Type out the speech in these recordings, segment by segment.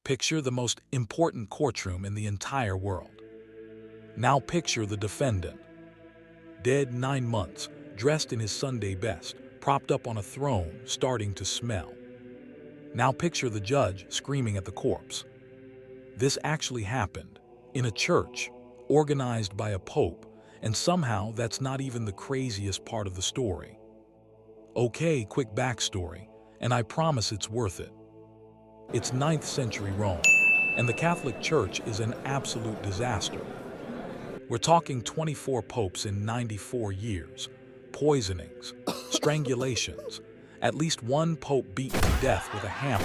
Picture the most important courtroom in the entire world. Now picture the defendant, dead 9 months, dressed in his Sunday best, propped up on a throne, starting to smell. Now picture the judge screaming at the corpse. This actually happened, in a church, organized by a pope, and somehow that's not even the craziest part of the story. Okay, quick backstory, and I promise it's worth it. It's 9th century Rome, and the Catholic Church is an absolute disaster. We're talking 24 popes in 94 years, poisonings, strangulations, at least one pope beaten to death with a hammer.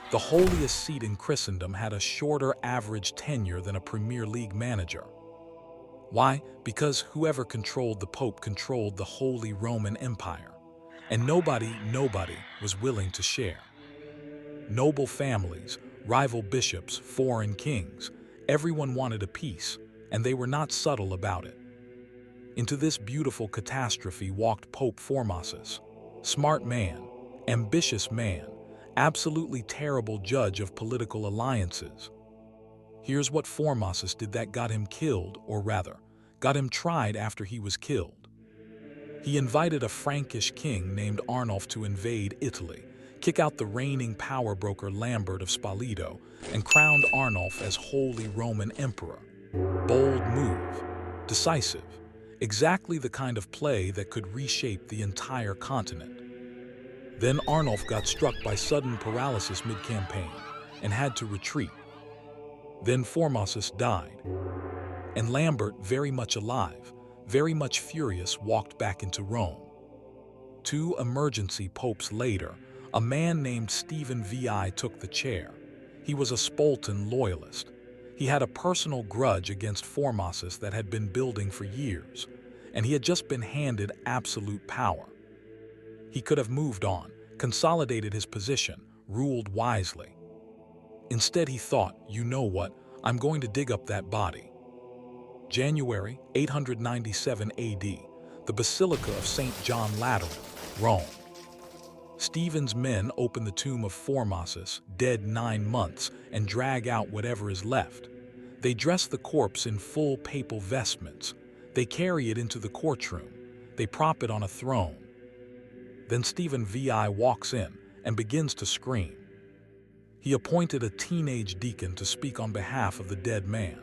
The holiest seat in Christendom had a shorter average tenure than a Premier League manager. Why? Because whoever controlled the pope controlled the Holy Roman Empire, and nobody was willing to share. Noble families, rival bishops, foreign kings, everyone wanted a piece, and they were not subtle about it. Into this beautiful catastrophe walked Pope Formosus, smart man, ambitious man, absolutely terrible judge of political alliances. Here's what Formosus did that got him killed, or rather, got him tried after he was killed. He invited a Frankish king named Arnulf to invade Italy, kick out the reigning power broker Lambert of Spoleto, and crowned Arnulf as Holy Roman Emperor. Bold move, decisive, exactly the kind of play that could reshape the entire continent. Then Arnulf got struck by sudden paralysis mid-campaign and had to retreat. Then Formosus died, and Lambert, very much alive, very much furious, walked back into Rome. 2 emergency popes later, a man named Stephen VI took the chair. He was a Spolton loyalist. He had a personal grudge against Formosus that had been building for years, and he had just been handed absolute power. He could have moved on, consolidated his position, ruled wisely. Instead he thought, you know what, I'm going to dig up that body. January 897 AD, the Basilica of St. John Lateran, Rome. Stephen's men open the tomb of Formosus, dead 9 months, and drag out whatever is left. They dress the corpse in full papal vestments. They carry it into the courtroom. They prop it on a throne. Then Stephen VI walks in and begins to scream. He appointed a teenage deacon to speak on behalf of the dead man.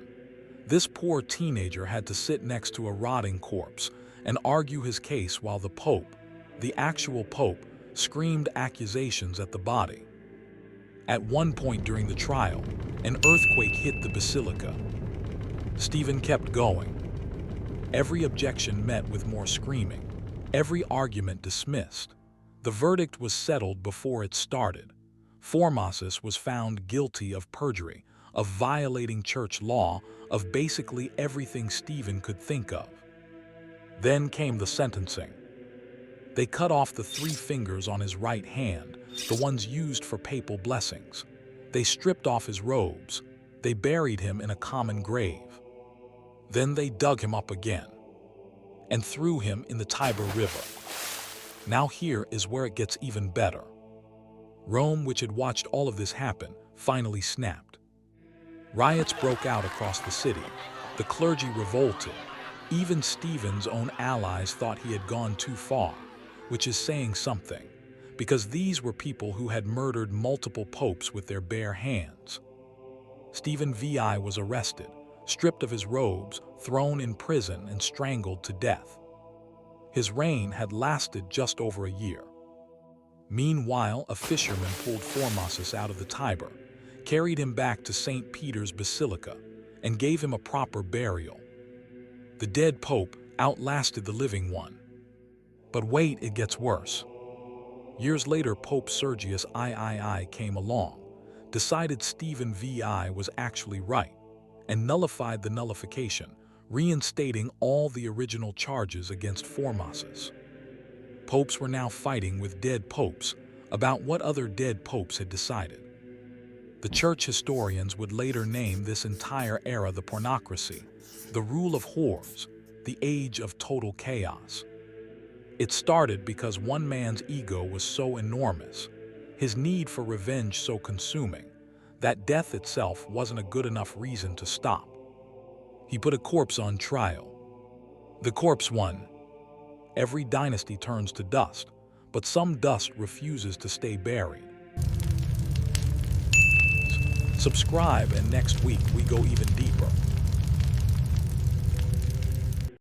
This poor teenager had to sit next to a rotting corpse and argue his case while the Pope, the actual Pope, screamed accusations at the body. At one point during the trial, an earthquake hit the basilica. Stephen kept going. Every objection met with more screaming, every argument dismissed. The verdict was settled before it started. Formosus was found guilty of perjury, of violating church law, of basically everything Stephen could think of. Then came the sentencing. They cut off the 3 fingers on his right hand, the ones used for papal blessings. They stripped off his robes. They buried him in a common grave. Then they dug him up again and threw him in the Tiber River. Now here is where it gets even better. Rome, which had watched all of this happen, finally snapped. Riots broke out across the city. The clergy revolted. Even Stephen's own allies thought he had gone too far, which is saying something, because these were people who had murdered multiple popes with their bare hands. Stephen VI was arrested, stripped of his robes, thrown in prison, and strangled to death. His reign had lasted just over a year. Meanwhile, a fisherman pulled Formosus out of the Tiber, carried him back to St. Peter's Basilica, and gave him a proper burial. The dead pope outlasted the living one. But wait, it gets worse. Years later, Pope Sergius III came along, decided Stephen VI was actually right, and nullified the nullification, reinstating all the original charges against Formosus. Popes were now fighting with dead popes about what other dead popes had decided. The church historians would later name this entire era the pornocracy, the rule of whores, the age of total chaos. It started because one man's ego was so enormous, his need for revenge so consuming, that death itself wasn't a good enough reason to stop. He put a corpse on trial. The corpse won. Every dynasty turns to dust, but some dust refuses to stay buried. Subscribe, and next week we go even deeper.